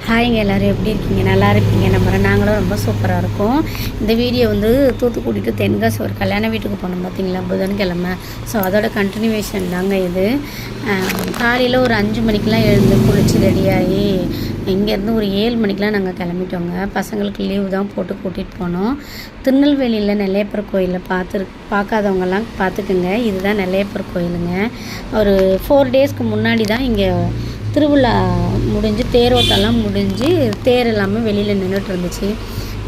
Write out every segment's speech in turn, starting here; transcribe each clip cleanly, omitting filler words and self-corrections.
ஹாய்ங்க, எல்லோரும் எப்படி இருக்கீங்க? நல்லா இருக்கீங்க நம்புகிறேன். நாங்களும் ரொம்ப சூப்பராக இருக்கோம். இந்த வீடியோ வந்து தூத்துக்குடி டு தென்காசி ஒரு கல்யாண வீட்டுக்கு போனோம் பார்த்தீங்களா, புதன்கிழமை. ஸோ அதோட கண்டினியூவேஷன் தாங்க இது. காலையில் ஒரு 5 மணிக்கெலாம் எழுந்து குளித்து ரெடியாகி இங்கேருந்து ஒரு 7 மணிக்கெலாம் நாங்கள் கிளம்பிட்டோங்க. பசங்களுக்கு லீவு தான் போட்டு கூட்டிகிட்டு போனோம். திருநெல்வேலியில் நெல்லையப்பர் கோயிலில் பார்க்காதவங்கெல்லாம் பார்த்துக்குங்க. இதுதான் நெல்லையப்பர் கோயிலுங்க. ஒரு 4 டேஸ்க்கு முன்னாடி தான் இங்கே திருவிழா முடிஞ்சு தேரோட்டெல்லாம் முடிஞ்சு தேர் எல்லாமே வெளியில் நின்றுட்டு இருந்துச்சு.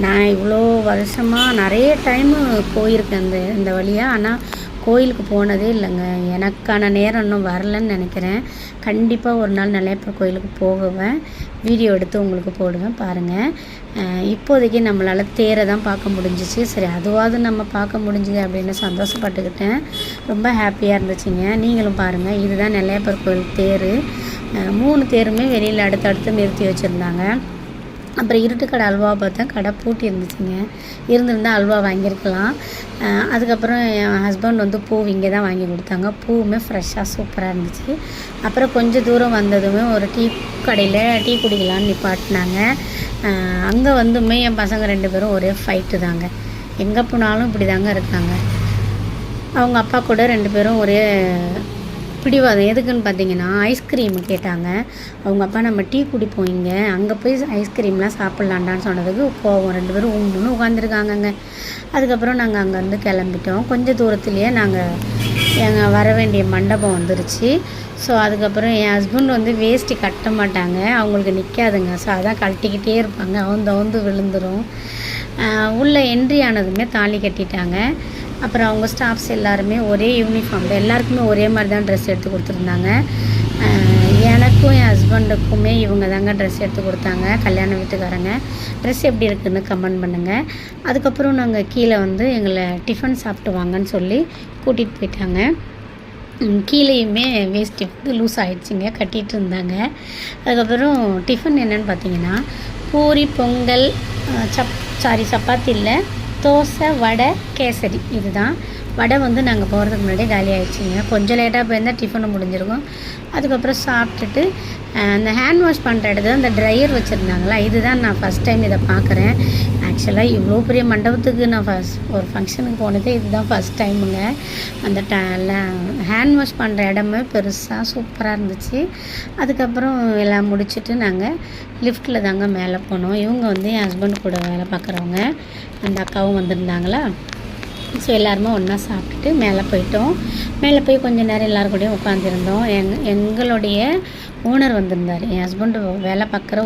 நான் இவ்வளோ வருஷமாக நிறைய டைமு போயிருக்கேன் இந்த வழியாக. ஆனால் கோயிலுக்கு போனதே இல்லைங்க. எனக்கான நேரம் இன்னும் வரலன்னு நினைக்கிறேன். கண்டிப்பாக ஒரு நாள் நெல்லையப்பர் கோயிலுக்கு போகுவேன். வீடியோ எடுத்து உங்களுக்கு போடுவேன் பாருங்கள். இப்போதைக்கு நம்மளால் தேரை தான் பார்க்க முடிஞ்சிச்சு. சரி, அதுவாவது நம்ம பார்க்க முடிஞ்சுது அப்படின்னு சந்தோஷப்பட்டுக்கிட்டேன். ரொம்ப ஹாப்பியாக இருந்துச்சுங்க. நீங்களும் பாருங்கள். இதுதான் நெல்லையப்பர் கோயில் தேர். 3 தேருமே வெளியில் அடுத்தடுத்து நிறுத்தி வச்சுருந்தாங்க. அப்புறம் இருட்டுக்கடை அல்வா பார்த்தேன், கடை பூட்டி இருந்துச்சுங்க. இருந்திருந்தால் அல்வா வாங்கியிருக்கலாம். அதுக்கப்புறம் என் ஹஸ்பண்ட் வந்து பூ இங்கே தான் வாங்கி கொடுத்தாங்க. பூவுமே ஃப்ரெஷ்ஷாக சூப்பராக இருந்துச்சு. அப்புறம் கொஞ்சம் தூரம் வந்ததுமே ஒரு டீ கடையில் டீ குடிக்கலான்னு நிப்பாட்டினாங்க. அங்கே வந்துமே என் பசங்க 2 பேரும் ஒரே ஃபைட்டு தாங்க. எங்கே போனாலும் இப்படி தாங்க இருக்காங்க. அவங்க அப்பா கூட 2 பேரும் ஒரே பிடிவாதம். எதுக்குன்னு பார்த்தீங்கன்னா, ஐஸ்கிரீம் கேட்டாங்க. அவங்க அப்பா நம்ம டீ குடிப்போம் இங்கே, அங்கே போய் ஐஸ்கிரீம்லாம் சாப்பிட்லான்டான்னு சொன்னதுக்கு போவோம். 2 பேரும் உண்ணுன்னு உட்காந்துருக்காங்கங்க. அதுக்கப்புறம் நாங்கள் அங்கேருந்து கிளம்பிட்டோம். கொஞ்சம் தூரத்துலேயே எங்கள் வர வேண்டிய மண்டபம் வந்துருச்சு. ஸோ அதுக்கப்புறம் என் ஹஸ்பண்ட் வந்து வேஷ்டி கட்ட மாட்டாங்க, அவங்களுக்கு நிற்காதுங்க. ஸோ அதான் கழட்டிக்கிட்டே இருப்பாங்க, அவுந்து விழுந்துடும். உள்ளே என்ட்ரி ஆனதுமே தாலி கட்டிட்டாங்க. அப்புறம் அவங்க ஸ்டாஃப்ஸ் எல்லாருமே ஒரே யூனிஃபார்ம் தான், எல்லாருக்குமே ஒரே மாதிரி தான் ட்ரெஸ் எடுத்து கொடுத்துருந்தாங்க. எனக்கும் என் ஹஸ்பண்டுக்குமே இவங்க தாங்க ட்ரெஸ் எடுத்து கொடுத்தாங்க, கல்யாண வீட்டுக்காரங்க. ட்ரெஸ் எப்படி இருக்குதுன்னு கமெண்ட் பண்ணுங்கள். அதுக்கப்புறம் நாங்கள் கீழே வந்து எங்களை டிஃபன் சாப்பிட்டு வாங்கன்னு சொல்லி கூட்டிகிட்டு போயிட்டாங்க. கீழேயுமே வேஷ்டி வந்து லூஸ் ஆகிடுச்சிங்க, கட்டிகிட்டு இருந்தாங்க. அதுக்கப்புறம் டிஃபன் என்னென்னு பார்த்தீங்கன்னா, பூரி, பொங்கல், சப்பாத்தி இல்லை, தோசை, வடை, கேசரி. இதுதான். வடை வந்து நாங்கள் போகிறதுக்கு முன்னாடியே காலி ஆகிடுச்சிங்க. கொஞ்சம் லேட்டாக போயிருந்தால் டிஃபனும் முடிஞ்சிருக்கும். அதுக்கப்புறம் சாப்பிட்டுட்டு அந்த ஹேண்ட் வாஷ் பண்ணுற இடத்துல அந்த ட்ரையர் வச்சுருந்தாங்களா, இதுதான் நான் ஃபஸ்ட் டைம் இதை பார்க்குறேன். ஆக்சுவலாக இவ்வளோ பெரிய மண்டபத்துக்கு நான் ஒரு ஃபங்க்ஷனுக்கு போனதே இதுதான் ஃபஸ்ட் டைமுங்க. அந்த ஹேண்ட் வாஷ் பண்ணுற இடமே பெருசாக சூப்பராக இருந்துச்சு. அதுக்கப்புறம் எல்லாம் முடிச்சுட்டு நாங்கள் லிஃப்ட்டில் தாங்க மேலே போனோம். இவங்க வந்து என் ஹஸ்பண்ட் கூட வேலை பார்க்குறவங்க, அந்த அக்காவும் வந்திருந்தாங்களா. ஸோ எல்லாருமே ஒன்றா சாப்பிட்டுட்டு மேலே போயிட்டோம். மேலே போய் கொஞ்சம் நேரம் எல்லாருக்கூடையும் உட்காந்துருந்தோம். எங்களுடைய ஓனர் வந்திருந்தார், என் ஹஸ்பண்டு வேலை பார்க்குற